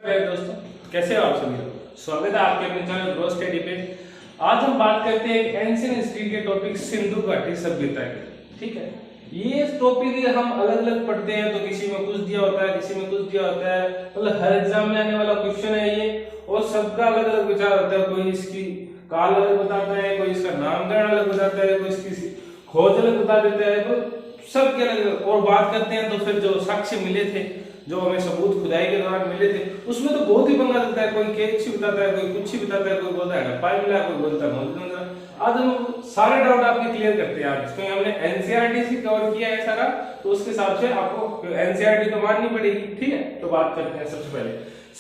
दोस्तों, कैसे हो आप सभी लोग। स्वागत है आपके अपने चैनल ग्रो स्टडी पे। आज हम बात करते हैं एंशिएंट हिस्ट्री के टॉपिक सिंधु घाटी सभ्यता के। ठीक है, ये टॉपिक हम अलग अलग पढ़ते हैं, तो किसी में कुछ दिया होता है, किसी में कुछ दिया होता है, मतलब हर एग्जाम में आने वाला क्वेश्चन है ये, और सबका अलग अलग विचार होता है। कोई इसकी काल अलग बताता है, कोई इसका नामकरण अलग बताता है, कोई इसकी खोज अलग बता देता है, तो सबके अलग। और बात करते हैं तो फिर जो साक्ष्य मिले थे, जो हमें सबूत खुदाई के दौरान मिले थे, उसमें तो बहुत ही पंगा देता है। कोई केक बताता है, कोई कुछ ही बताता है, कोई बोलता है हड़प्पा मिला, कोई बोलता है मौजूद। आज हम सारे डाउट आपके क्लियर करते हैं। आज क्योंकि हमने एनसीईआरटी से कवर किया है सारा, तो उसके हिसाब से आपको एनसीईआरटी तो माननी पड़ेगी। ठीक है, तो बात करते हैं सबसे पहले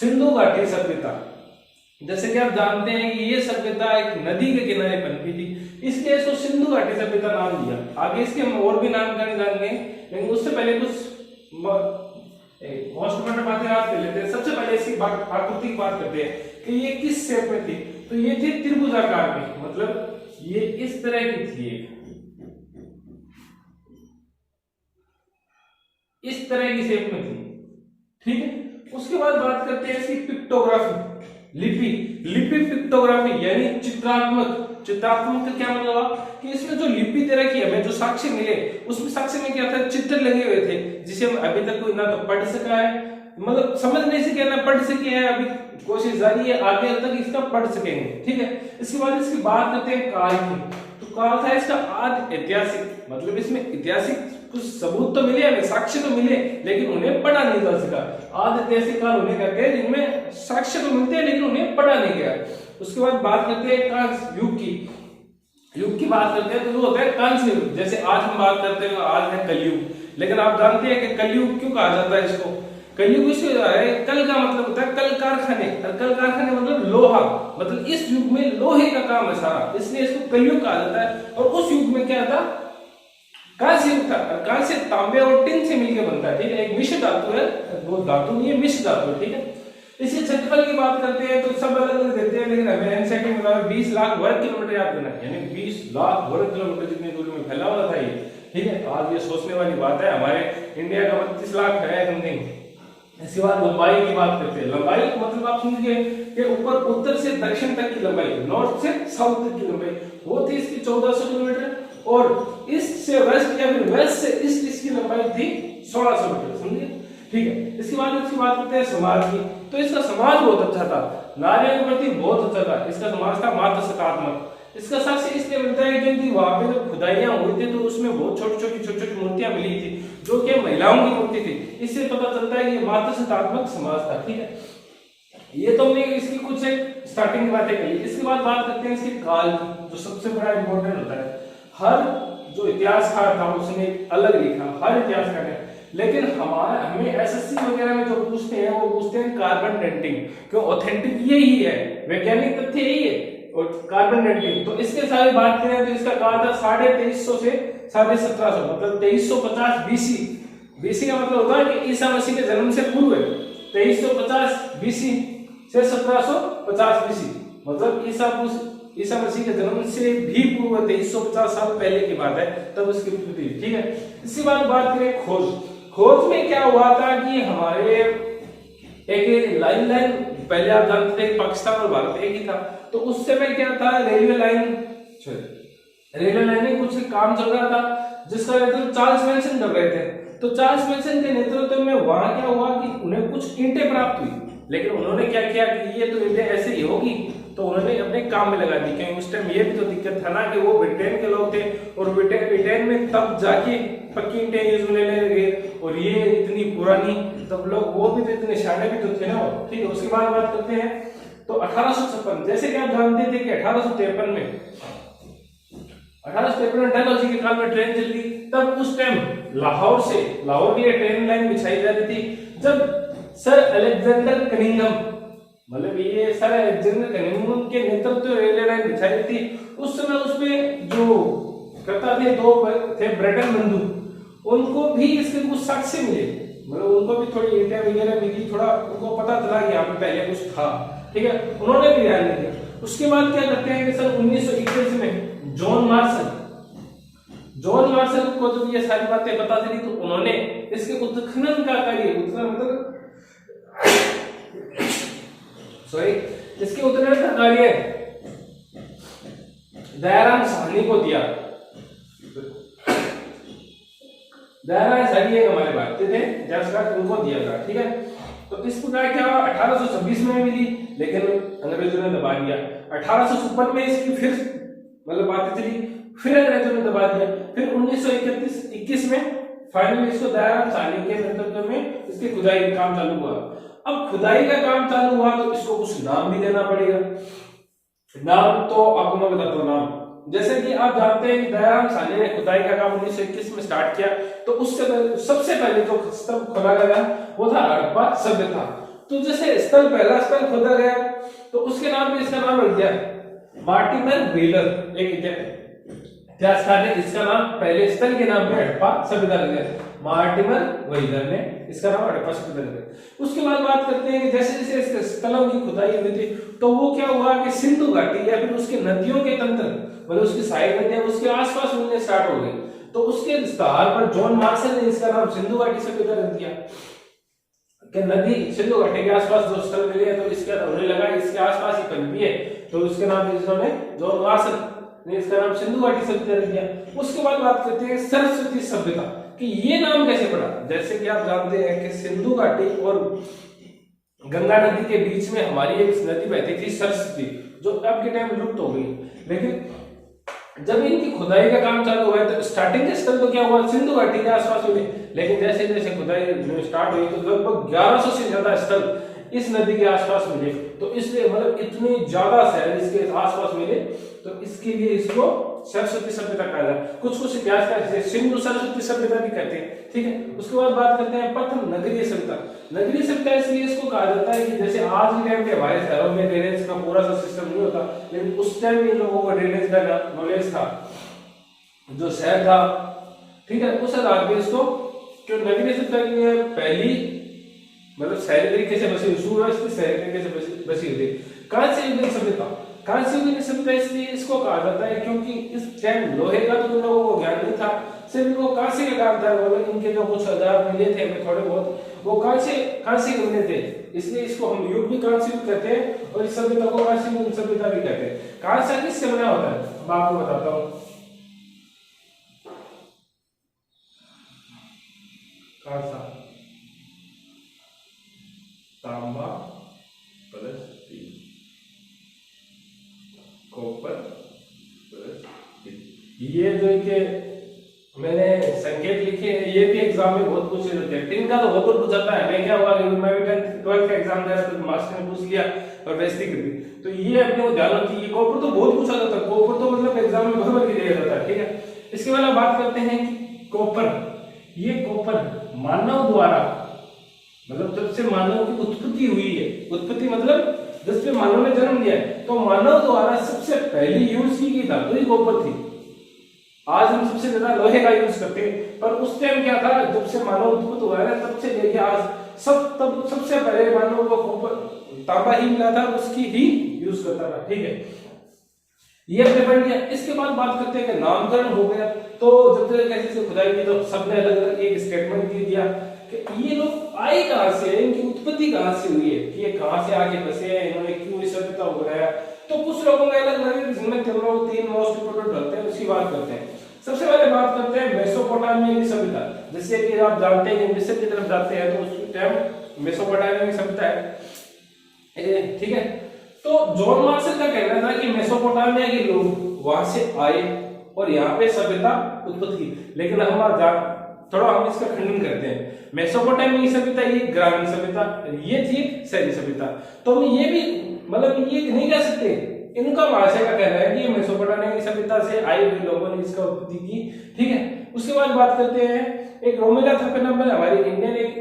सिंधु घाटी सभ्यता। जैसे कि आप जानते हैं कि ये सभ्यता एक नदी के किनारे पनपी थी, इसलिए इसको सिंधु घाटी सभ्यता नाम दिया। आगे इसके हम और भी नामकरण जानेंगे, लेकिन उससे पहले कुछ मोस्ट इम्पोर्टेंट बातें याद कर लेते हैं। सबसे पहले इसकी आकृति की बात करते हैं कि ये किस शेप में थी। तो ये थी त्रिभुजाकार में, मतलब ये इस तरह की थी, इस तरह की शेप में थी। ठीक है, उसके बाद बात करते हैं इसकी पिक्टोग्राफी, लिपि पिक्टोग्राफी यानी चित्रात्मक का क्या मतलब कि इसमें जो लिपि तरह की हमें जो साक्ष्य मिले, उसमें साक्ष्य में क्या था, चित्र लगे हुए थे, जिसे हम अभी तक कोई ना तो पढ़ सका है, मतलब समझ नहीं सके ना पढ़ सके है। अभी कोशिश जारी है, आगे तक इसका पढ़ सकेंगे। ठीक है, इसके बाद इसकी बात करते हैं काल की। तो काल था इसका आदि ऐतिहासिक, मतलब इसमें ऐतिहासिक कुछ सबूत तो मिले हमें, साक्ष्य तो मिले, लेकिन उन्हें पढ़ा नहीं जा सका। आदि ऐतिहासिक काल उन्हें कहते हैं जिनमें साक्ष्य तो मिलते हैं लेकिन उन्हें पढ़ा नहीं गया। उसके बाद बात करते हैं कांस्य युग की बात करते हैं, तो वो होता है कांस्य युग। जैसे आज हम बात करते हैं, आज है कलयुग, लेकिन आप जानते हैं कि कलयुग क्यों कहा जाता है इसको। कलयुग इसलिए है, कल का मतलब होता है कल कारखाने, और कल कारखाने मतलब लोहा, मतलब इस युग में लोहे का काम है सारा, इसलिए इसको कलयुग कहा जाता है। और उस युग में क्या था, कांस्य युग था। कांस्य तांबे और टिन से मिलकर बनता है। ठीक है, एक मिश्र धातु है, वो धातु नहीं है, मिश्र धातु है। ठीक है, इसी क्षेत्रफल की बात करते हैं तो सब अलग अलग देते हैं, लेकिन हमें एनसीईआरटी में 20 लाख वर्ग किलोमीटर याद करना है, यानी 20 लाख वर्ग किलोमीटर जितनी दूरी में फैला हुआ था ये। ठीक है, आज ये सोचने वाली बात है, हमारे इंडिया का 32 लाख है समथिंग। इसके बाद लंबाई की बात करते हैं। लंबाई मतलब आप समझिए कि ऊपर उत्तर से दक्षिण तक की लंबाई, नॉर्थ से साउथ तक की लंबाई वो थी इसकी 1400 किलोमीटर, और ईस्ट से वेस्ट या फिर वेस्ट से ईस्ट इसकी लंबाई थी 1600 मीटर। समझिए, ठीक है। इसके बाद इसकी बात करते हैं समाज की। तो इसका समाज बहुत अच्छा था, नारियों के प्रति बहुत अच्छा था। इसका समाज था मात्र सकारात्मक। इसका साक्ष्य इसलिए मिलता है क्योंकि वहां पे जब खुदाइयां हुई थी तो उसमें बहुत छोटी छोटी मूर्तियां मिली थी, जो कि महिलाओं की मूर्ति थी। इससे पता चलता है कि ये मात्र सकारात्मक समाज था। ठीक है, ये तो हमने इसकी कुछ एक स्टार्टिंग की बातें कही। इसके बाद बात करते हैं इसके काल की, जो सबसे बड़ा इंपॉर्टेंट होता है। हर जो इतिहासकार था उसने अलग लिखा, हर इतिहासकार ने, लेकिन हमें एसएससी वगैरह में जो पूछते हैं वो पूछते हैं कार्बन डेटिंग, क्यों ऑथेंटिक यही है, वैज्ञानिक तथ्य यही है, और कार्बन डेटिंग। तो इसके सारे बात करें तो इसका काल था 2350 से 1750, मतलब 2350 बीसी का मतलब होता है कि ईसा मसीह के जन्म से पूर्व है। 2350 बीसी से 1750 बीसी, मतलब ईसा मसीह के जन्म से भी पूर्व 2350 साल पहले की बात है, तब उसकी उत्पत्ति। ठीक है, इसके बाद बात करें खोज में क्या हुआ था कि हमारे एक लाइन पहले आप जानते थे पाकिस्तान और भारत एक ही था, तो उस समय क्या था, रेलवे लाइन में कुछ काम चल रहा था जिसका नेतृत्व चार्ल्स मैनसन कर रहे थे। तो चार्ल्स मैनसन के नेतृत्व में वहां क्या हुआ कि उन्हें कुछ ईंटें प्राप्त हुई, लेकिन उन्होंने क्या किया कि ये तो ईंटें ऐसे ही होगी, तो उन्होंने अपने काम में लगा दी। क्योंकि उस टाइम ये भी तो दिक्कत था ना कि वो ब्रिटेन के लोग थे, और ब्रिटेन में तब जाके पक्की ईंटें यूज में लेने लगे, और ये इतनी पुरानी, तब लोग वो भी तो इतने शाने भी तो थे ना। ठीक है, उसके बाद बात करते हैं तो 1856, जैसे कि आप जानते थे कि 1853 में डलहौजी के काल में ट्रेन चल रही, तब उस टाइम लाहौर के लिए ट्रेन लाइन बिछाई जा रही थी। जब सर अलेक्जेंडर कनिंघम, मतलब ये सर अलेक्जेंडर कनिंघम के नेतृत्व रेलवे लाइन बिछाई थी, उस समय उसमें जो करता थे दो थे ब्रिटेन बंधु, उनको भी इसके कुछ साक्ष्य मिले, मतलब उनको भी थोड़ी ईंटें वगैरह मिली, थोड़ा उनको पता चला कि यहाँ पे पहले कुछ था। ठीक है, उन्होंने भी ध्यान नहीं दिया। उसके बाद क्या करते हैं कि सन 1921 में जॉन मार्शल को जब ये सारी बातें पता चली, तो उन्होंने इसके उत्खनन का कार्य, उत्खनन मतलब सॉरी, इसके उत्तराधिकारी कार्य दयाराम साहनी को दिया। दयाराम साहनी एक हमारे भारतीय थे, जैसा उनको दिया था, ठीक है। तो इस प्रकार क्या 1826 में मिली, लेकिन अंग्रेजों ने दबा दिया। 1856 में इसकी फिर मतलब बातें चली, फिर अंग्रेजों ने दबा दिया। फिर 1921 में फाइनली इसको दयाराम साहनी के नेतृत्व में इसकी खुदाई का काम चालू हुआ। अब खुदाई का काम चालू हुआ तो इसको कुछ नाम भी देना पड़ेगा। नाम तो आपको मैं बताता हूँ। नाम जैसे कि आप जानते हैं कि दयाराम साहनी ने खुदाई का काम 1921 में स्टार्ट किया, तो उससे सबसे पहले जो स्थल खोदा गया वो था हड़प्पा सभ्यता। तो जैसे स्थल पहला स्थल खोदा गया तो उसके नाम पे इसका नाम रख दिया मार्टिमर व्हीलर। एक इतिहासकार ने इसका नाम पहले स्थल के नाम पे हड़प्पा सभ्यता रख दिया, मार्टिमर व्हीलर ने इसका नाम हड़प्पा सभ्यता रख दिया। उसके बाद बात करते हैं कि जैसे जैसे इसके स्थलों की खुदाई हुई थी तो वो क्या हुआ कि सिंधु घाटी या फिर उसके नदियों के तंत्र मतलब उसकी साइड नदियां उसके आसपास मिलने स्टार्ट हो गई। तो उसके विस्तार पर जॉन मार्शल ने इसका नाम सिंधु घाटी सभ्यता रख दिया कि नदी सिंधु घाटी के आसपास जो स्थल मिले हैं तो इसका उन्हें लगा इसके आसपास ही पनपी है, तो उसके नाम इन्होंने जॉन मार्शल ने इसका नाम सिंधु घाटी सभ्यता रख दिया। उसके बाद बात करते हैं सरस्वती सभ्यता कि ये नाम कैसे पड़ा। जैसे कि आप जानते हैं कि सिंधु घाटी और गंगा नदी के बीच में हमारी एक नदी बहती थी सरस्वती, जो अब के टाइम लुप्त हो गई। लेकिन जब इनकी खुदाई का काम चालू हुआ तो स्टार्टिंग के स्थल तो क्या हुआ सिंधु घाटी के आसपास हुए, लेकिन जैसे जैसे खुदाई स्टार्ट हुई तो लगभग 1100 से ज्यादा स्थल इस नदी के आसपास मिले। तो इसलिए मतलब इतनी ज्यादा शहर इसके आसपास मिले, तो इसके लिए इसको सरस्वती सभ्यता कहा जाता है। कुछ कुछ इतिहासकार सिंधु सरस्वती सभ्यता भी कहते हैं, ठीक है। उसके बाद बात करते हैं प्रथम नगरीय सभ्यता। नगरीय सभ्यता इसलिए इसको कहा जाता है कि जैसे आज के टाइम पे हमारे शहरों में ड्रेनेज का पूरा सा सिस्टम नहीं होता, लेकिन उस टाइम इन लोगों को ड्रेनेज का नॉलेज था, जो शहर था, ठीक है। उस आधार पर इसको जो नगरीय सभ्यता की पहली मतलब शहरी तरीके से बसी सुव्यवस्थित शहरी तरीके से बसी हुई थी। कांस्य युगीन सभ्यता, कांस्य युगीन सभ्यता इसलिए इसको कहा जाता है क्योंकि इस टाइम लोहे का तो इन लोगों को ज्ञान नहीं था, सिर्फ इनको कांस्य का काम था। मतलब इनके जो कुछ औजार मिले थे हमें थोड़े बहुत, वो कांस्य के मिले थे, इसलिए इसको हम युग भी कांस्य युग कहते हैं और इस सभ्यता को कांस्य युगीन सभ्यता भी कहते हैं। कांस्य किससे बना होता है अब आपको बताता हूँ। कांसा तांबा plus steel, copper plus steel. ये जो के मैंने संकेत लिखे हैं ये भी एग्जाम में बहुत पूछे जाते हैं। टिन का तो बहुत पूछ जाता है। मैं क्या हुआ कि मैं भी 10th 12th का एग्जाम दे रहा था तो मास्टर ने पूछ लिया और बेइज्जती कर दी। तो ये अपने को ध्यान रखिए, कॉपर तो बहुत पूछा जाता है, कॉपर तो मतलब एग्जाम में भर भर के दिया जाता है, ठीक है। इसके बाद हम बात करते हैं कि कॉपर, ये कॉपर मानव द्वारा मतलब जब से मानव की उत्पत्ति हुई है, उत्पत्ति मतलब जब से मानव ने जन्म लिया है, तो मानव द्वारा सबसे पहली यूज की गई धातु ही कॉपर थी। आज हम सबसे ज्यादा लोहे का यूज करते हैं, पर उस टाइम क्या था जब से मानव उत्पत्ति हुआ है तब से लेके आज तब सबसे पहले मानव को कॉपर तांबा ही मिला था, उसकी ही यूज करता था, ठीक है। ये अपने पढ़ लिया। इसके बाद बात करते हैं कि नामकरण हो गया। तो जब तक कैसे खुदाई की तो सबने अलग अलग एक स्टेटमेंट दे दिया कि ये लोग आए कहां से है, इनकी उत्पत्ति कहां से हुई है, कि ये कहां से आके बसे हैं, इन्होंने क्यों इस सभ्यता को बनाया। तो कुछ लोगों का अलग अलग जिनमें तीन मोस्ट इंपोर्टेंट होते हैं, उसकी बात करते हैं। सबसे पहले बात करते हैं मेसोपोटामिया की सभ्यता। जैसे कि आप जानते हैं कि मिस्र की तरफ जाते हैं तो उस टाइम मेसोपोटामिया की सभ्यता है, ठीक है। तो जॉन मार्शल का कहना था कि मेसोपोटामिया के लोग वहां से आए और यहाँ पे सभ्यता उत्पत्ति की, लेकिन हम थोड़ा हम इसका खंडन करते हैं। मेसोपोटामिया की सभ्यता ये ग्रामीण सभ्यता, ये थी शहरी सभ्यता। तो हम ये भी मतलब ये नहीं कह सकते, इनका भाषा का कहना है कि मेसोपोटामिया की सभ्यता से आए हुए लोगों ने इसका उत्पत्ति की, ठीक है। उसके बाद बात करते हैं एक रोमेला थपेनंबर हमारे इंडियन एक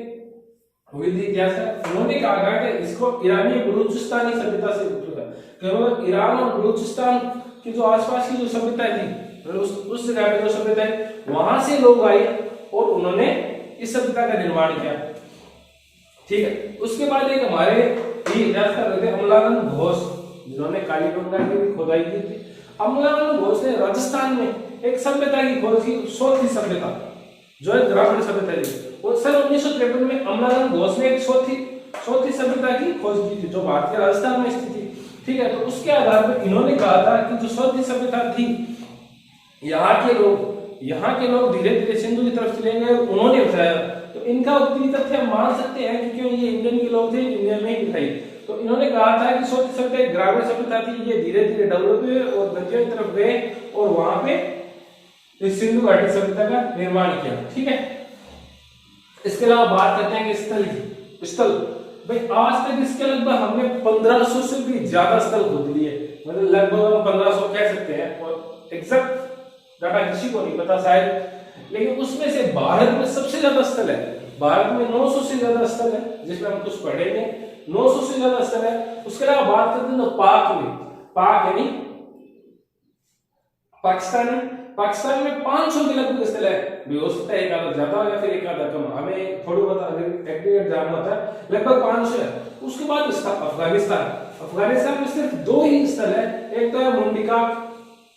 हुई थी इतिहास, उन्होंने कहा कि इसको ईरानी बलूचिस्तानी सभ्यता से मतलब ईरान और बलूचिस्तान की जो आसपास की जो सभ्यता थी उस जगह पे जो सभ्यता है वहां से लोग आए और उन्होंने इस सभ्यता का निर्माण किया, ठीक है। उसके बाद एक हमारे इतिहासकार थे अमलानंद घोष, जिन्होंने कालीगंगा की भी खोदाई की थी। अमलानंद घोष ने राजस्थान में एक सभ्यता की खोज की, सोथी सभ्यता, जो एक ग्रामीण सभ्यता थी। और सन 1953 में अमलानंद घोष ने एक चौथी सभ्यता की खोज की थी, जो भारत के राजस्थान में स्थित थी। ठीक है, तो उसके आधार पर इन्होंने कहा था कि जो चौथी सभ्यता थी, यहाँ के लोग धीरे धीरे सिंधु की तरफ चले गए, उन्होंने बताया। तो इनका उत्तरी तथ्य हम मान सकते हैं क्योंकि ये इंडियन के लोग थे, इंडिया में ही दिखाई। तो इन्होंने कहा था कि चौथी सभ्यता एक ग्रामीण सभ्यता थी, ये धीरे धीरे डेवलप हुए और नदियों की तरफ गए और वहां पे इस सिंधु घाटी सभ्यता का निर्माण किया। ठीक है, इसके अलावा बात करते हैं कि स्थल भाई, आज तक इसके लगभग हमने 1500 से भी ज्यादा स्थल खोद लिए, मतलब लगभग हम 1500 कह सकते हैं, और एग्जैक्ट डाटा किसी को नहीं पता शायद, लेकिन उसमें से भारत में सबसे ज्यादा स्थल है। भारत में 900 से ज्यादा स्थल है, जिसमें हम कुछ पढ़ेंगे। 900 से ज्यादा स्थल है। उसके अलावा बात करते हैं तो पाक यानी पाकिस्तान में 500 के लगभग स्थल है। भी हो सकता है एक आधा ज्यादा या फिर एक आधा कम, हमें थोड़ी बहुत अगर एक्यूरेट जानना होता है, लगभग 500 है। उसके बाद अफगानिस्तान में सिर्फ 2 ही स्थल है, एक तो है मुंडिकाक,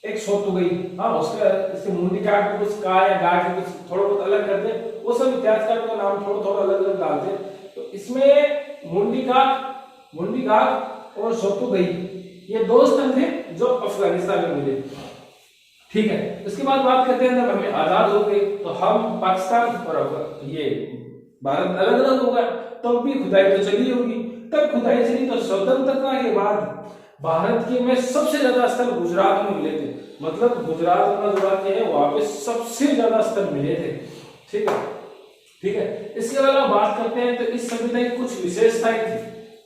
एक सोतुगई। हाँ, उसका इससे मुंडिकाक को कुछ का या गा के कुछ थोड़ा बहुत अलग करते हैं, वो सब इतिहासकारों का नाम थोड़ा अलग अलग डालते हैं। तो इसमें मुंडिकाक और सोतुगई ये 2 स्थल थे जो अफगानिस्तान में मिले। ठीक है, इसके बाद बात करते हैं जब हमें आजाद हो गए तो हम पाकिस्तान और ये भारत अलग अलग हो गया, तो भी खुदाई तो चली होगी। तब खुदाई चली तो स्वतंत्रता के बाद भारत के में सबसे ज्यादा स्थल गुजरात में मिले थे, मतलब गुजरात अपना जो राज्य है वहां पे सबसे ज्यादा स्थल मिले थे। ठीक है, इसके अलावा बात करते हैं तो इस सभ्यता की कुछ विशेषताएं थी।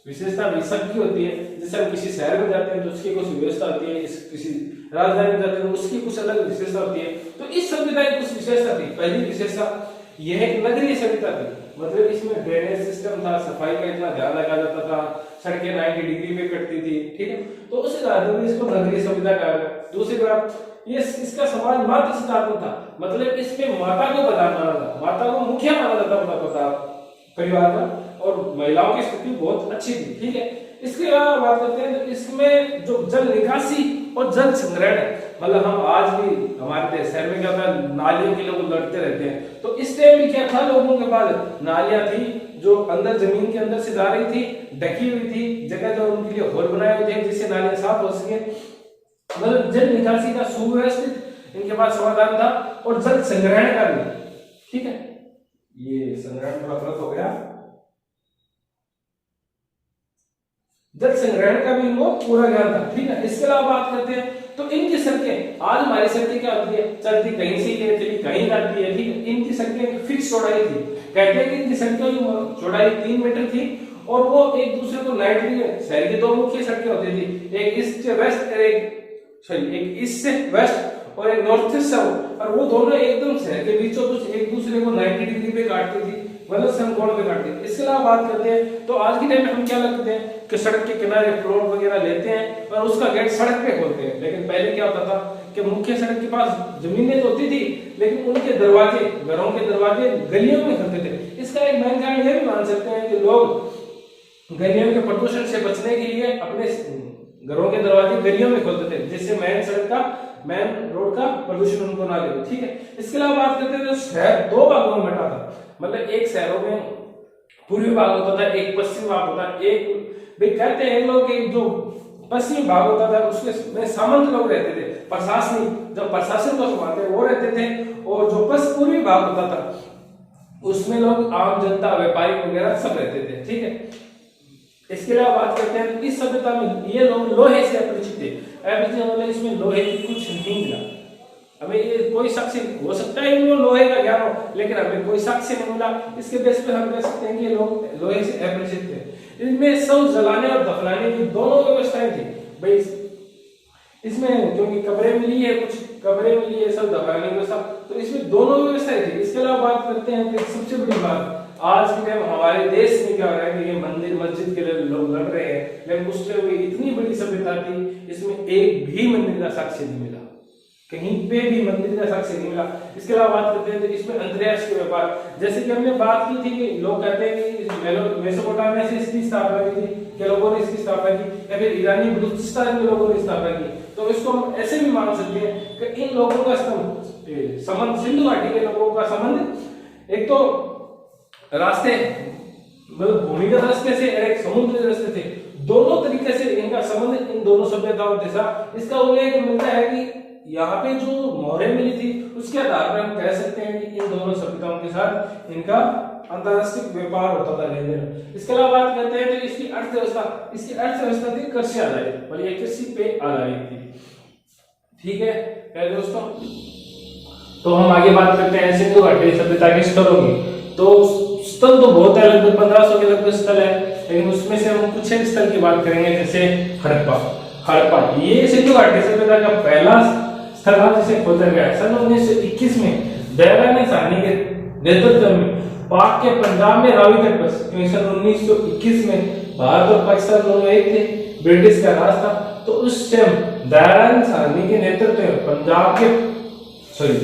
विशेषता सबकी होती है, जैसे हम किसी शहर में जाते हैं तो उसकी कुछ विशेषता होती है, किसी राजधानी में जाते हैं तो उसकी कुछ अलग विशेषता होती है। तो इस सभ्यता की कुछ विशेषता थी। पहली विशेषता यह एक नगरीय सभ्यता थी, मतलब इसमें ड्रेनेज सिस्टम था, सफाई का इतना ध्यान रखा जाता था, सड़कें 90 डिग्री पे कटती थी। ठीक है, तो उस आधार पर इसको नगरीय सभ्यता कहा गया। दूसरी बात, ये इसका समाज मातृ सिद्धांत था, मतलब इसमें माता को प्रधान माना था, माता को मुखिया माना जाता परिवार का, और महिलाओं की स्थिति बहुत अच्छी थी। ठीक है, इसके अलावा बात करते हैं तो इसमें जो जल निकासी और जल संग्रहण, मतलब हम आज भी हमारे शहर में क्या होता है, नालियों के लोग लड़ते रहते हैं। तो इस टाइम में क्या था, लोगों के पास नालियां थी जो अंदर जमीन के अंदर से जा रही थी, ढकी हुई थी, जगह जो उनके लिए होल बनाए हुए थे जिससे नालियां साफ हो सके, मतलब जल निकासी का सुव्यवस्थित इनके पास समाधान था, और जल संग्रहण का भी। ठीक है, ये संग्रहण थोड़ा गलत हो गया, जल संग्रहण का भी इनको पूरा ज्ञान था। ठीक है, इसके अलावा बात करते हैं तो इनकी सड़कें, आज हमारी सड़कें क्या होती है, चलती कहीं से ही चली कहीं जाती है। ठीक है, इनकी सड़कें फिक्स चौड़ाई थी, कहते हैं कि इनकी सड़कों की चौड़ाई 3 मीटर थी, और वो एक दूसरे को 90 डिग्री, शहर की 2 मुख्य सड़कें होती थी, एक ईस्ट से वेस्ट और एक ईस्ट से वेस्ट और एक नॉर्थ से साउथ, और वो दोनों एकदम शहर के बीचों बीच एक दूसरे को 90 डिग्री पे काटती थी, मतलब समकोण पे काटती थी। इसके अलावा बात करते हैं तो आज के टाइम में हम क्या लगते हैं कि सड़क के किनारे प्लॉट वगैरह लेते हैं और उसका गेट सड़क पे खोलते हैं, लेकिन पहले क्या होता था कि मुख्य सड़क के पास जमीनें तो होती थी, लेकिन उनके दरवाजे, घरों के दरवाजे गलियों में खोलते थे। इसका एक मेन कारण यह भी मान सकते हैं कि लोग गलियों के प्रदूषण से बचने के लिए अपने घरों के दरवाजे गलियों में खोलते थे, जिससे मेन रोड का प्रदूषण उनको ना लगे। ठीक है, इसके अलावा बात करते हैं तो शहर 2 भागों में बटा था, मतलब एक शहरों में पूर्वी भाग होता था, एक पश्चिमी भाग होता था। एक भाई कहते हैं लोग कि जो पश्चिमी भाग होता था उसमें सामंत लोग रहते थे, प्रशासनिक जब प्रशासन को संभालते वो रहते थे, और जो पूर्वी भाग होता था उसमें लोग आम जनता, व्यापारी वगैरह सब रहते थे। ठीक है, इसके अलावा बात करते हैं इस सभ्यता में ये लोग लोहे से अपरिचित थे। मतलब इसमें लोहे की कुछ नहीं मिला, हमें ये कोई साक्ष्य, हो सकता है इनको लोहे का ज्ञान हो, लेकिन हमें कोई साक्ष्य नहीं मिला। इसके बेस पे हम कह सकते हैं कि ये लोग लोहे से अपरिचित थे। इनमें शव जलाने और दफनाने की दोनों व्यवस्थाएं थी भाई, इसमें क्योंकि कब्रें मिली है, कुछ कब्रें मिली है, सब दफनाने की सब, तो इसमें दोनों व्यवस्थाएं थी। इसके अलावा बात करते हैं कि सबसे बड़ी बात आज के टाइम हमारे देश में क्या हो रहा है कि ये मंदिर मस्जिद के लिए लोग लड़ रहे हैं, लेकिन उस टाइम इतनी बड़ी सभ्यता थी, इसमें एक भी मंदिर का साक्ष्य नहीं मिला, कहीं पे भी मंदिर का साक्ष्य नहीं मिला। इसके अलावा बात करते हैं तो इसमें अंतरिक्ष के व्यापार, जैसे कि हमने बात की थी कि लोग कहते हैं कि मेसोपोटामिया से इसकी स्थापना की थी, कि लोगों ने इसकी स्थापना की, या फिर ईरानी बलूचिस्तान के लोगों ने स्थापना की, तो इसको हम ऐसे भी मान सकते हैं कि इन लोगों का संबंध सिंधु घाटी के लोगों का संबंध एक तो रास्ते मतलब भूमिगत रास्ते से और एक समुद्री रास्ते थे, दोनों तरीके से इनका संबंध इन दोनों सभ्यताओं के साथ। इसका उल्लेख मिलता है कि यहाँ पे जो मौर्य मिली थी उसके आधार पर हम कह सकते हैं कि इन दोनों सभ्यताओं के साथ इनका अंतरराष्ट्रीय व्यापार होता था, लेन देन। इसके अलावा बात करते हैं तो इसकी अर्थव्यवस्था थी कृषि आधारित, और ये कृषि पे आधारित थी। ठीक है दोस्तों, तो हम आगे बात करते हैं सिंधु घाटी सभ्यता के स्थलों की। तो स्थल तो बहुत है, लगभग 1500 के लगभग स्थल है, लेकिन उसमें से हम कुछ एक स्थल की बात करेंगे, जैसे हड़प्पा। ये सिंधु घाटी सभ्यता का पहला स्थल था जिसे खोजा गया सन 1921 में दयाराम साहनी के नेतृत्व में पाक के पंजाब में रावी तट पर। सन 1921 में भारत और पाकिस्तान दोनों एक थे, ब्रिटिश का राज था, तो उस टाइम दयाराम साहनी के नेतृत्व में पंजाब के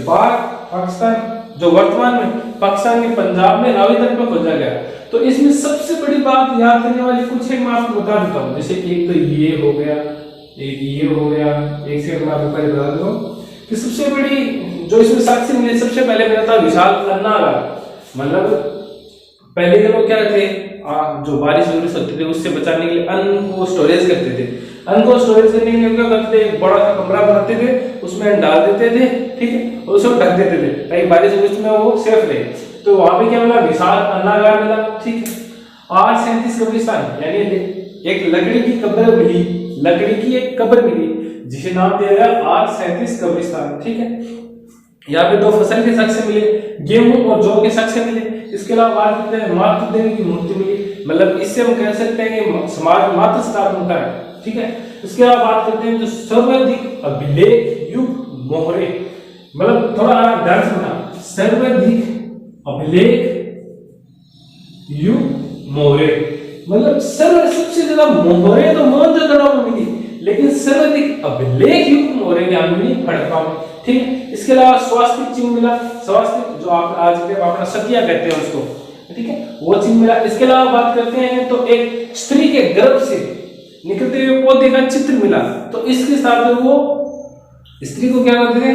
पाकिस्तान जो वर्तमान में पाकिस्तान के पंजाब में रावी तट पर खोजा गया। तो इसमें सबसे बड़ी बात याद करने वाली कुछ एक मैं आपको बता देता हूँ, जैसे एक तो ये हो गया, एक ये हो गया, एक सेकंड में आपको पहले बता दूं कि सबसे बड़ी जो इसमें साक्ष्य मिले, सबसे पहले मिला था विशाल अन्नागार। मतलब पहले के लोग क्या थे, जो बारिश होती थी उससे बचाने के लिए अन्न को स्टोरेज करते थे। अन्न को स्टोरेज करने के लिए क्या करते थे, एक बड़ा सा कमरा बनाते थे, उसमें डाल देते थे, ठीक है, और उसको ढक देते थे ताकि बारिश में वो सेफ रहे। तो वहां पे क्या मिला, विशाल अन्नागार मिला, ठीक है। 837 कब्रिस्तान, यानी एक लकड़ी की कब्र मिली, लकड़ी की एक कब्र मिली जिसे नाम दिया गया 837 कब्रिस्तान, ठीक है। यहाँ पे 2 फसल के साक्ष्य मिले, गेहूं और जौ के साक्ष्य मिले। इसके अलावा बात करते हैं मातृ देवी की मूर्ति मिली, मतलब इससे हम कह सकते हैं कि समाज मातृ स्थापना का है, ठीक है। इसके अलावा बात करते हैं जो सर्वाधिक अभिलेख युग मोहरे, मतलब थोड़ा ध्यान से सुनना, सर्वाधिक अभिलेख युग मोहरे, मतलब सबसे ज्यादा मोहरे तो मोहनजोदड़ो में मिली, लेकिन सर्वाधिक अभिलेख युग मोहरे यहाँ मिली हड़प्पा में, ठीक है। इसके अलावा स्वास्तिक चिन्ह मिला, स्वास्तिक जो आप आज के अपना सतिया कहते हैं उसको, ठीक है, वो चिन्ह मिला। इसके अलावा बात करते हैं तो एक स्त्री के गर्भ से निकलते हुए पौधे का चित्र मिला, तो इसके साथ में वो स्त्री को क्या करते थे,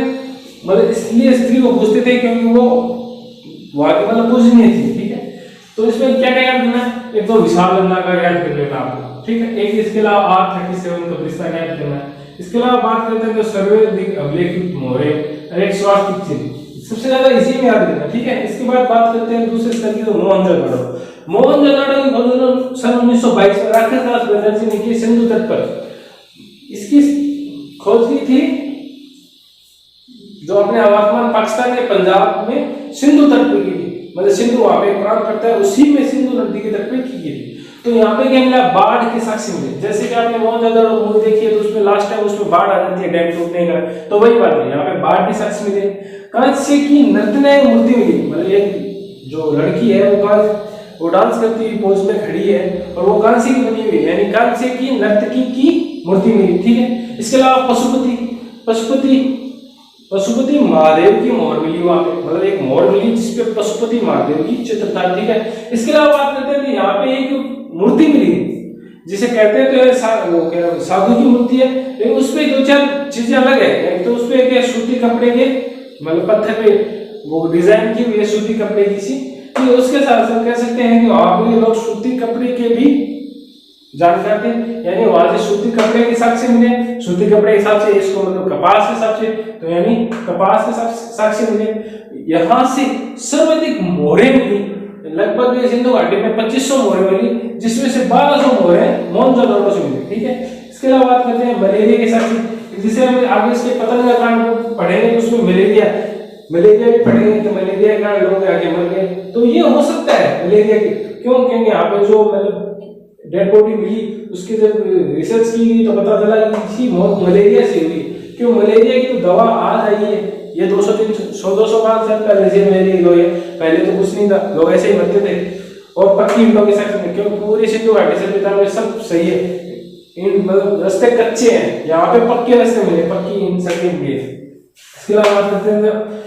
मतलब इसलिए स्त्री को पूछते थे क्योंकि वो वहां की मतलब पूजनीय थी, ठीक है। तो इसमें क्या क्या याद करना है, एक तो विशाल अन्नागार याद कर लेना आपको, ठीक है। एक इसके अलावा 837 कब्रिस्तान याद करना है। इसके अलावा बात करते हैं तो सर्वाधिक अभिलेख युग मोहरे, एक स्वास्तिक चिन्ह, सबसे ज्यादा इसी में याद करना, ठीक है। इसके बाद बात करते हैं दूसरे स्थल की, तो मोहनजोदड़ो की खोज सन 1922 में राकेश बनर्जी ने की सिंधु तट पर। इसकी खोज की थी जो अपने वर्तमान पाकिस्तान के पंजाब में सिंधु तट पर की थी, मतलब सिंधु वहां पे प्रांत पड़ता है, उसी में सिंधु नदी के तट पे की गई थी। तो यहाँ पे क्या मिला, बाढ़ के साक्ष्य मिले, जैसे कि आपने मोहनजोदड़ो मूवी देखी है तो उसमें लास्ट टाइम उसमें बाढ़ आ जाती है डैम टूटने का, तो वही बात है, यहाँ पे बाढ़ के साक्ष्य मिले। कांस्य की नर्तन मूर्ति मिली, मतलब एक जो लड़की है वो डांस करती हुई पोज में खड़ी है और वो कांस्य की बनी हुई है, यानी कांस्य की नर्तकी की मूर्ति मिली, ठीक है। इसके अलावा पशुपति महादेव की मोहर मिली वहां पे, मतलब एक मोहर मिली जिसपे पशुपति महादेव की चित्र था, ठीक है। इसके अलावा बात करते हैं यहाँ पे एक मूर्ति मिली जिसे कहते हैं तो वो साधु की मूर्ति है, लेकिन उसपे 2-4 चीजें अलग है। तो उसपे एक सूती कपड़े के मतलब पत्थर पे वो डिजाइन की हुई है सूती कपड़े की सी, तो उसके साथ साथ कह सकते हैं कि वहां पे लोग सूती कपड़े के भी जानकार थे, यानी वहां से सूती कपड़े के साक्ष्य मिले, सूती कपड़े के हिसाब से इसको मतलब कपास के हिसाब से, तो यानी कपास के साक्ष्य मिले। यहाँ से सर्वाधिक मोहरे मिली, लगभग सिंधु घाटी में 2500 मोहरे मिली, जिसमें से 1200 मोहरे मोहनजोदड़ो से मिली, ठीक है। इसके अलावा बात करते हैं मलेरिया के साक्ष्य, जिसे हम आगे इसके पतंग कांड पढ़ेंगे तो उसमें मलेरिया भी पढ़ेंगे, तो मलेरिया का लोग आगे मर गए, तो ये हो सकता है मलेरिया के, क्यों, क्योंकि यहाँ पे जो मतलब डेड बॉडी मिली उसकी जब रिसर्च की गई तो पता चला कि इसकी मौत मलेरिया से हुई। क्यों, मलेरिया की तो दवा आज आई है, ये 200-200 साल पहले से मलेरिया हुई है, पहले तो कुछ नहीं था, लोग ऐसे ही मरते थे। और पक्की ईंटों के साथ में, क्योंकि पूरी सिंधु घाटी सभ्यता में सब सही है, इन मतलब रास्ते कच्चे हैं, यहाँ पे पक्के रास्ते मिले, पक्की इन सभी मिले। इसके अलावा बात करते हैं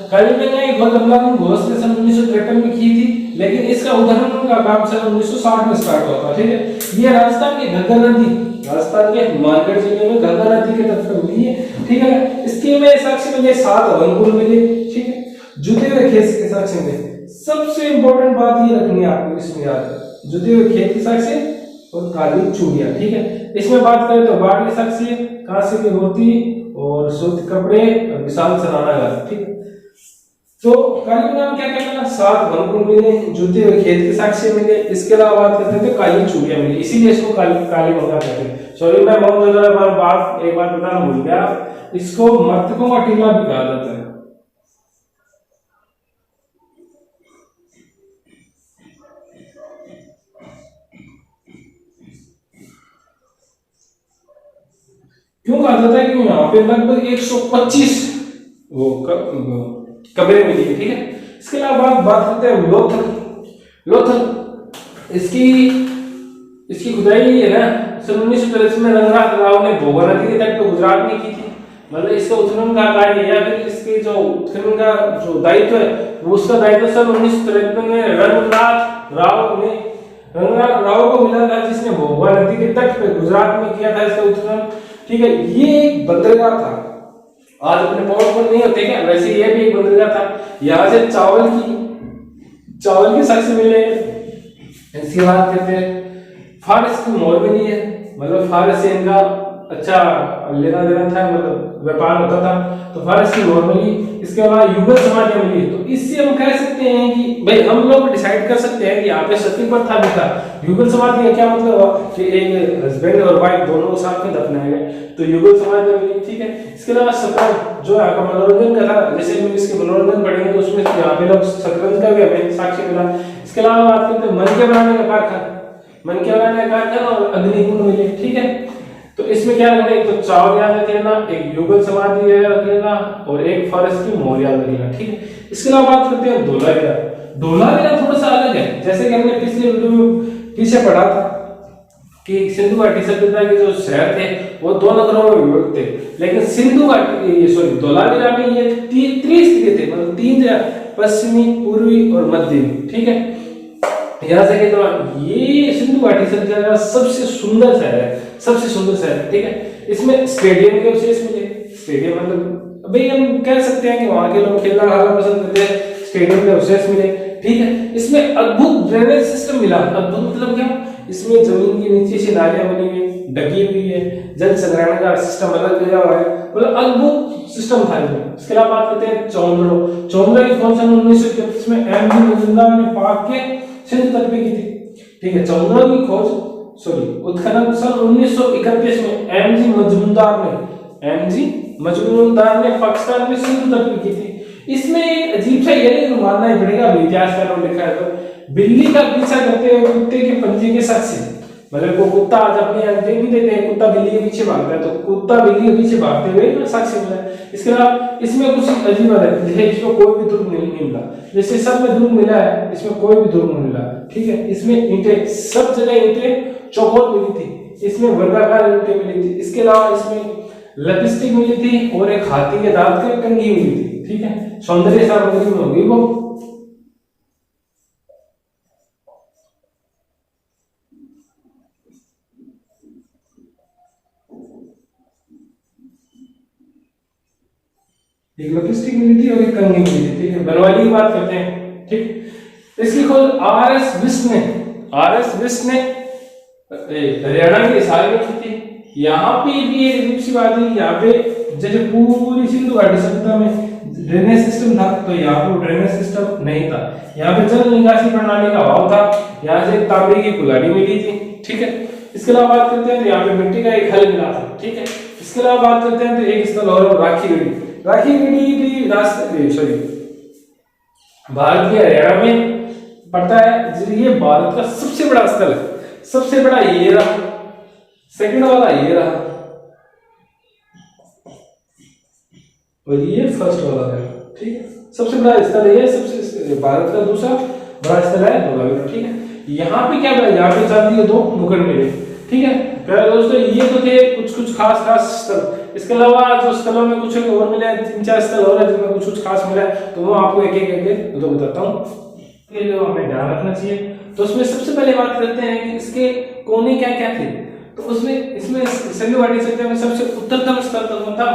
कालीगंगा एक बहुत लंबा घोष ने सन 1953 में की थी, लेकिन इसका उदाहरण का काम सन 1960 में स्टार्ट हुआ था, ठीक है। ये राजस्थान के गंगा नदी, राजस्थान के हनुमानगढ़ जिले में गंगा नदी के तट पर मिली है, ठीक है। इसके में साक्ष्य मिले 7 अभंगुर मिले, ठीक है। जुते हुए खेस के साक्ष्य मिले सबसे इंपॉर्टेंट बात ये रखनी है आपको इसमें याद, जुते हुए खेत की साक्ष्य और काली चूड़ियां, ठीक है। इसमें बात करें तो बाढ़ की साक्ष्य, कांसे की मूर्ति और सूत कपड़े और विशाल सराहना, ठीक है। तो काली में क्या क्या मिला, 7 वनकुल मिले, जूते हुए खेत के साक्ष्य मिले, इसके अलावा बात करते थे काली चूड़ियां मिली, इसीलिए इसको काली मंगा कहते हैं। सॉरी मैं बहुत ज्यादा बात एक बात बताना भूल गया, इसको मर्तकों का टीला भी कहा जाता है। क्यों कहा जाता है कि यहाँ पे लगभग 125 वो कब्रें मिली है, ठीक है। इसके अलावा बात करते हैं लोथल इसकी खुदाई है ना 1943 में रंगनाथ राव ने भोगा नदी के तट पर गुजरात में की थी। मतलब इसका उत्खनन का कार्य या फिर इसके जो उत्खनन का जो दायित्व है वो उसका दायित्व सन 1953 में रंगनाथ राव को मिला था, जिसने भोगा नदी के तट पे गुजरात में किया था इसका उत्खनन, ठीक है। ये एक बंदरगाह था, आज अपने पोर्ट पर नहीं होते क्या, वैसे ये भी एक बंदरगाह था। यहाँ से चावल के साक्ष्य मिले। इसकी बात करते हैं फारस की मोहर मिली है, मतलब फारस से इनका अच्छा लेना देना था, मतलब व्यापार होता था, तो फारस की मोहर मिली। इसके अलावा युगल समाधियां मिली। तो इससे हम कह सकते हैं कि भाई हम लोग डिसाइड कर सकते हैं कि यहाँ पे सती प्रथा भी था। युगल समाधि का क्या मतलब हुआ कि एक हस्बैंड और वाइफ दोनों को साथ में दफनाए गए, तो युगल समाधि मिली, ठीक है। इसके अलावा शतरंज जो आपका मनोरंजन का था, जैसे हम इसके मनोरंजन पढ़ेंगे तो उसमें यहाँ पे लोग शतरंज का भी हमें साक्ष्य मिला। इसके अलावा बात करते हैं मन के बनाने का कारखाना और अग्निकुंड मिले, ठीक है। तो इसमें क्या रखना, एक तो चावल याद रख लेना, एक युगल समाधि याद रख लेना और एक फॉरेस्ट की मोहर याद रख लेना, ठीक है। इसके अलावा बात करते हैं धोलावीरा थोड़ा सा अलग है, जैसे कि हमने पिछले वीडियो में पीछे पढ़ा था कि सिंधु घाटी सभ्यता के जो शहर थे वो 2 नगरों में विभक्त थे, लेकिन धोलावीरा में ये त्रिस्तरीय थे, मतलब 3 जगह, पश्चिमी, पूर्वी और मध्यमी, ठीक है। यहाँ से कहते हैं ये सिंधु घाटी सभ्यता का सबसे सुंदर शहर है, ठीक है। इसमें स्टेडियम के अवशेष मिले। स्टेडियम मतलब भाई हम कह सकते हैं कि वहां के लोग खेलना खाना पसंद करते हैं, स्टेडियम के अवशेष मिले, ठीक है। इसमें अद्भुत ड्रेनेज सिस्टम मिला। अद्भुत मतलब क्या, इसमें जमीन के नीचे से नालियां बनी हुई, ढकी हुई है, जल संग्रहण का सिस्टम अलग दिया हुआ है, मतलब अद्भुत सिस्टम था इसमें। इसके अलावा बात करते हैं चौंद्रो की खोज 1933 में एम.जी. मजूमदार ने पाक के सिंध तट पे की थी, ठीक है। चौंद्रो की खोज उत्खनन सन 1931 में एम.जी. मजूमदार ने पाकिस्तान में सिंध तट पे की थी। इसमें एक अजीब सा ये मानना ही पड़ेगा, इतिहासकारों ने लिखा है तो बिल्ली का पीछा करते हुए कुत्ते के पंजे के साक्ष्य, मतलब वो कुत्ता आज अपने देख भी देते हैं, कुत्ता बिल्ली के पीछे भागता है, तो कुत्ता बिल्ली के पीछे भागते हुए साक्ष्य मिला है। इसके अलावा इसमें कुछ अजीब है, इसमें कोई भी दुर्ग नहीं मिला, जैसे सब में दुर्ग मिला है, इसमें कोई भी दुर्ग नहीं मिला, ठीक है। इसमें ईंटें सब जगह ईंटें चौकोर मिली थी, इसमें वर्गाकार ईंटें मिली थी। इसके अलावा इसमें लिपस्टिक मिली थी और एक हाथी के दांत की कंघी मिली थी, ठीक है। सौंदर्य सामग्री में होगी वो। एक लिपस्टिक मिली थी और एक कंघी मिली थी, ठीक है। बनवाली की बात करते हैं, ठीक। इसकी खोज आर.एस. बिष्ट ने हरियाणा के हिसार में की थी। यहाँ पे भी एक अजीब सी बात है, यहाँ पे जैसे पूरी सिंधु घाटी सभ्यता में ड्रेनेज सिस्टम था, तो यहाँ पे ड्रेनेज सिस्टम नहीं था। यहाँ पे जल निकासी प्रणाली का अभाव था। यहाँ से तांबे की कुल्हाड़ी मिली थी, ठीक है। इसके अलावा बात करते हैं तो यहाँ पे मिट्टी का एक हल मिला था, ठीक है। इसके अलावा बात करते हैं तो एक स्थल और राखी गढ़ी भी भारत के हरियाणा में पड़ता है। ये भारत का सबसे बड़ा स्थल है, सबसे बड़ा ये रहा, सेकंड वाला ये रहा और ये फर्स्ट वाला है, ठीक है। सबसे बड़ा स्थल है, सबसे भारत का दूसरा बड़ा स्थल है धोलावीरा, ठीक है। यहाँ पे क्या मिला, यहाँ पे चांदी के 2 मुकुट मिले, ठीक है। प्यारे दोस्तों ये तो थे कुछ खास स्थल। इसके अलावा जो स्थलों में कुछ और मिले, 3-4 स्थल और है जिनमें कुछ खास मिला है, तो वो आपको एक एक तो बताता हूँ, के लिए हमें ध्यान रखना चाहिए। तो उसमें सबसे पहले बात करते हैं कि इसके कोने क्या थे। तो इसमें सिंधु घाटी सभ्यता में सबसे उत्तरतम स्थल कौन था,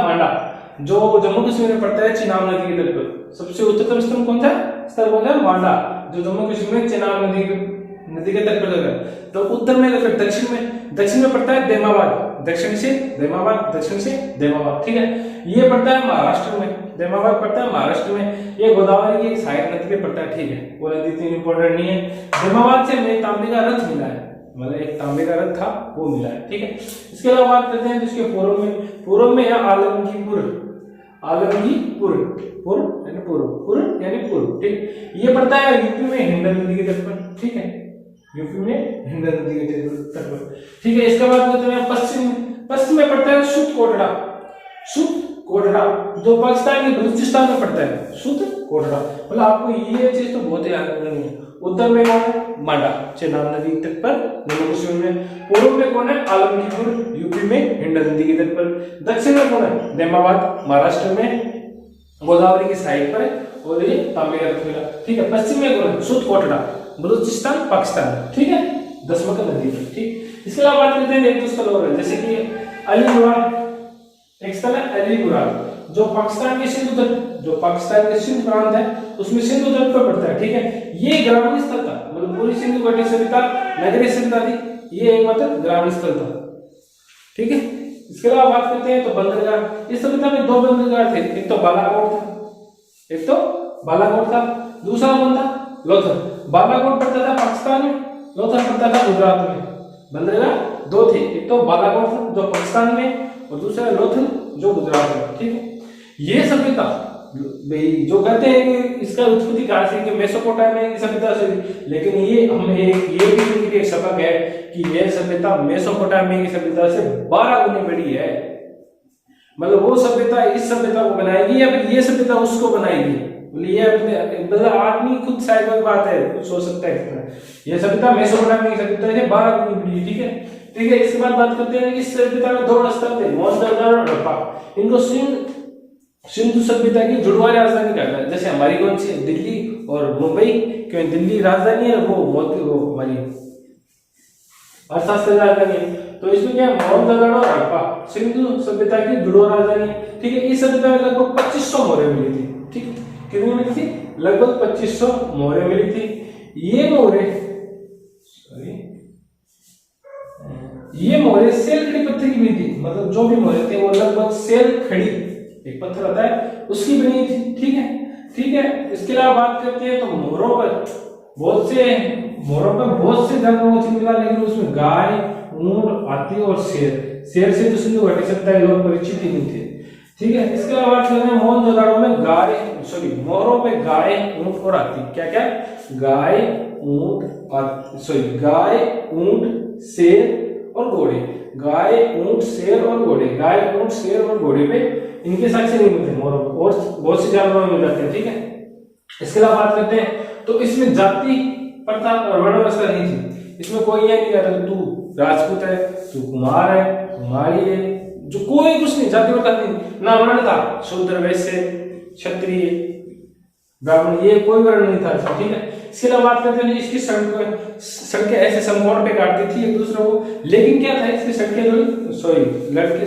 जो जम्मू कश्मीर में पड़ता है चिनाब नदी के तट पर। सबसे उच्चतम स्थल कौन सा स्थल कौन सा? मांडा, जो जम्मू कश्मीर में चिनाब नदी के तट पर है। तो उत्तर में, फिर दक्षिण में पड़ता है दैमाबाद, दक्षिण से दैमाबाद, ठीक है। ये पड़ता है महाराष्ट्र में, दैमाबाद पड़ता है महाराष्ट्र में। ये गोदावरी की एक सहायक नदी पे पड़ता है, ठीक है। वो नदी इतनी इंपॉर्टेंट नहीं है। दैमाबाद से हमें तांबे का रथ मिला है, मतलब एक तांबे का रथ था वो मिला है, ठीक है। इसके अलावा बात करते हैं जिसके पूर्व में है पूर्व, ठीक। ये पड़ता है यूपी में हिंडन नदी के तट पर, ठीक है, यूपी में हिंडन नदी के तट पर, ठीक है। इसके बाद कहते हैं पश्चिम में पड़ता है सुत कोटड़ा, जो पाकिस्तान के बलूचिस्तान में पड़ता है, सुत कोटड़ा। मतलब आपको ये चीज तो बहुत याद रखनी है। उत्तर में कौन है? मांडा, चिनाब नदी के तट पर जम्मू कश्मीर में। पूर्व में कौन है? आलमगीरपुर, यूपी में हिंडन नदी के तट पर। दक्षिण में कौन है? दैमाबाद, महाराष्ट्र में गोदावरी की साइड पर है, और ये तांबे का रथ मिला, ठीक है। पश्चिम में कौन है? सुत कोटड़ा, बलूचिस्तान, पाकिस्तान, ठीक है, दसमक नदी पर, ठीक। इसके अलावा बात करते हैं एक दो स्थल और है, जैसे कि अलीगुराल, एक स्थल है अलीगुराल, जो पाकिस्तान के सिंध प्रांत है उसमें सिंधु तट पर पड़ता है, ठीक है। ये ग्रामीण स्थल था, मतलब पूरी सिंधु घाटी सभ्यता नगरीय सभ्यता थी, ये एक मतलब ग्रामीण स्थल था, ठीक है। इसके अलावा बात करते हैं तो बंदरगाह। इस सभ्यता में दो बंदरगाह थे, एक तो बालाकोट था, दूसरा कौन था? लोथल। बालाकोट पड़ता था पाकिस्तान में, लोथल पड़ता था गुजरात में। बंदरगाह दो थे, एक तो बालाकोट जो पाकिस्तान में, और दूसरा लोथल जो गुजरात में, ठीक है। ये सभ्यता जो कहते हैं कि इसका उत्पत्ति कहां से, कि मेसोपोटामिया की सभ्यता से, लेकिन ये हमें ये भी एक सबक है कि यह सभ्यता मेसोपोटामिया की सभ्यता से 12 गुनी बड़ी है। मतलब वो सभ्यता इस सभ्यता को बनाएगी या फिर ये सभ्यता उसको बनाएगी, ये मतलब आदमी खुद शायद कोई बात है, कुछ सोच सकता है कितना। ये सभ्यता मेसोपोटामिया की सभ्यता से 12 गुनी बड़ी है, ठीक है, ठीक है। इसके बाद बात करते हैं कि इस सभ्यता में दो स्थल थे, मोहनजोदड़ो और हड़प्पा। इनको सिंधु सभ्यता की जुड़वाई राजधानी कहता है। जैसे हमारी कौन सी, दिल्ली और मुंबई, क्यों दिल्ली राजधानी है, वो हमारी अर्थशास्त्र राजधानी है। तो इसमें क्या है, मोहनजोदड़ो और हड़प्पा सिंधु सभ्यता की जुड़वा राजधानी है, ठीक है। इस सभ्यता में लगभग 2500 मोहरें मिली थी, ठीक। कितनी मिली थी? लगभग 2500 मोहरें मिली थी। ये मोहरें सेल खड़ी पत्थर की मिली थी, मतलब जो भी मोहरें थे वो लगभग सेल खड़ी, एक पत्थर होता है उसकी बनी थी, ठीक है, ठीक है। इसके अलावा बात करते हैं तो मोहरों पर बहुत से जानवरों को मिला, लेकिन उसमें गाय, ऊंट, हाथी और शेर से तो सिंधु घाटी सभ्यता के लोग परिचित ही नहीं थे, ठीक है। इसके अलावा बात करते हैं मोहनजोदड़ो में मोहरों पे गाय, ऊंट और हाथी, क्या क्या? गाय, ऊंट, शेर और घोड़े। गाय, ऊंट, शेर और घोड़े पे इनके साक्ष्य नहीं मिलते मोहरों, और बहुत से जानवरों में मिल जाते हैं, ठीक है। इसके अलावा बात करते हैं तो इसमें जाति प्रथा और वर्ण व्यवस्था नहीं थी। इसमें कोई ये नहीं कहता तू राजपूत है, तू कुमार है, कुमारी है, जो कोई कुछ नहीं, जाति प्रथा नहीं, ना वर्ण था, शूद्र, वैश्य, क्षत्रिय, ब्राह्मण, ये कोई वर्ण नहीं था, ठीक है। इसके अलावा बात करते हैं इसकी सड़कें ऐसे समकोण पे काटती थी एक दूसरे को, लेकिन क्या था, इसकी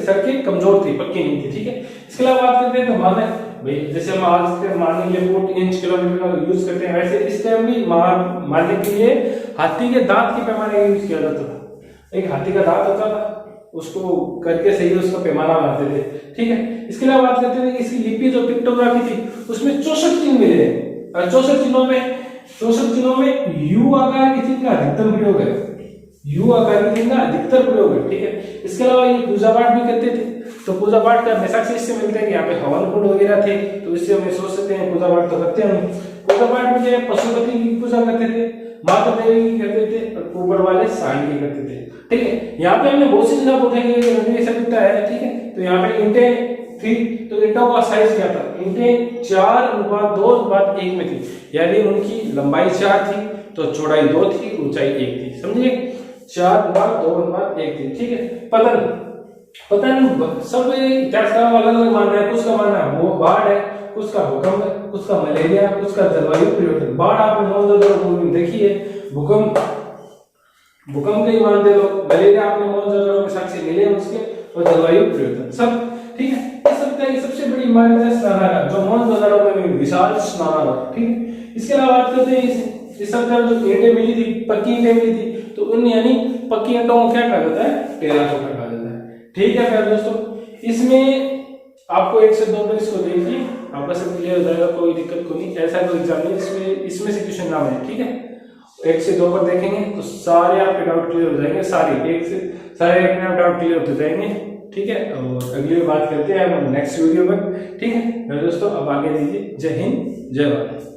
सड़कें कमजोर थी, पक्की नहीं थी, ठीक है। इसके अलावा बात करते हैं तो माने भाई, जैसे हम आज के मानने के लिए फुट, इंच, किलोमीटर का यूज करते हैं, वैसे इस टाइम भी मानने के लिए हाथी के दांत के पैमाने का यूज किया जाता था। एक हाथी का दांत होता था, उसको करके सही उसका पैमाना बनाते थे, ठीक है। इसके अलावा बात करते हैं कि इसकी लिपि जो पिक्टोग्राफी थी उसमें 64 चिन्ह मिले हैं, और 64 चिन्हों में यू आकार के चिन्ह का अधिकतम प्रयोग है, ठीक है। इसके अलावा ये पूजा पाठ भी करते थे, तो पूजा पाठ का हमेशा से इससे मिलता है कि यहाँ पे हवन कुंड वगैरह थे, तो इससे हम सोच सकते हैं पूजा पाठ तो करते हैं। पूजा पाठ में जो पशुपति की पूजा करते थे, माता देवी की करते थे, और ऊपर वाले सांड की करते थे, ठीक है। यहाँ पे हमने बहुत सी जगह बोला है कि नगरीय सभ्यता है, ठीक है। तो यहाँ पे ईंटें थी, तो ईंटों का साइज क्या था, ईंटें 4:2:1 में थी, यानी उनकी लंबाई 4 थी, तो चौड़ाई 2 थी, ऊंचाई 1 थी, समझिए, 4:2:1 थी, ठीक है। पतन सब इतिहासकारों का अलग अलग मानना है, कुछ का मानना है वो बाढ़ है, कुछ का भूकंप है, कुछ का मलेरिया, कुछ का जलवायु परिवर्तन। बाढ़ आपने मोहनजोदड़ो में देखी है, भूकंप के ही मानते लोग, मलेरिया आपने मोहनजोदड़ो में साक्ष्य मिले उसके, और जलवायु परिवर्तन सब, ठीक है। इस सकता है कि सबसे बड़ी इमारत है स्नानागार, जो मोहनजोदड़ो में भी विशाल स्नानागार, ठीक। इसके अलावा बात करते हैं इस सब जो ईंटें मिली थी, पक्की ईंटें मिली थी, तो उन यानी पक्की ईंटों को क्या कहा जाता है, टेराकोटा कहा जाता है, ठीक है। फिर दोस्तों इसमें आपको 1 से 2 बार इसको देखिए, आपका सब क्लियर हो जाएगा, कोई दिक्कत को नहीं, ऐसा कोई एग्जाम नहीं इसमें से क्वेश्चन ना बने, ठीक है। 1 से 2 बार देखेंगे तो सारे आपके डाउट क्लियर हो जाएंगे, सारे अपने आप डाउट क्लियर होते जाएंगे, ठीक है। और अगली बात करते हैं हम नेक्स्ट वीडियो पर, ठीक है। दोस्तों अब आगे दीजिए, जय हिंद जय भारत।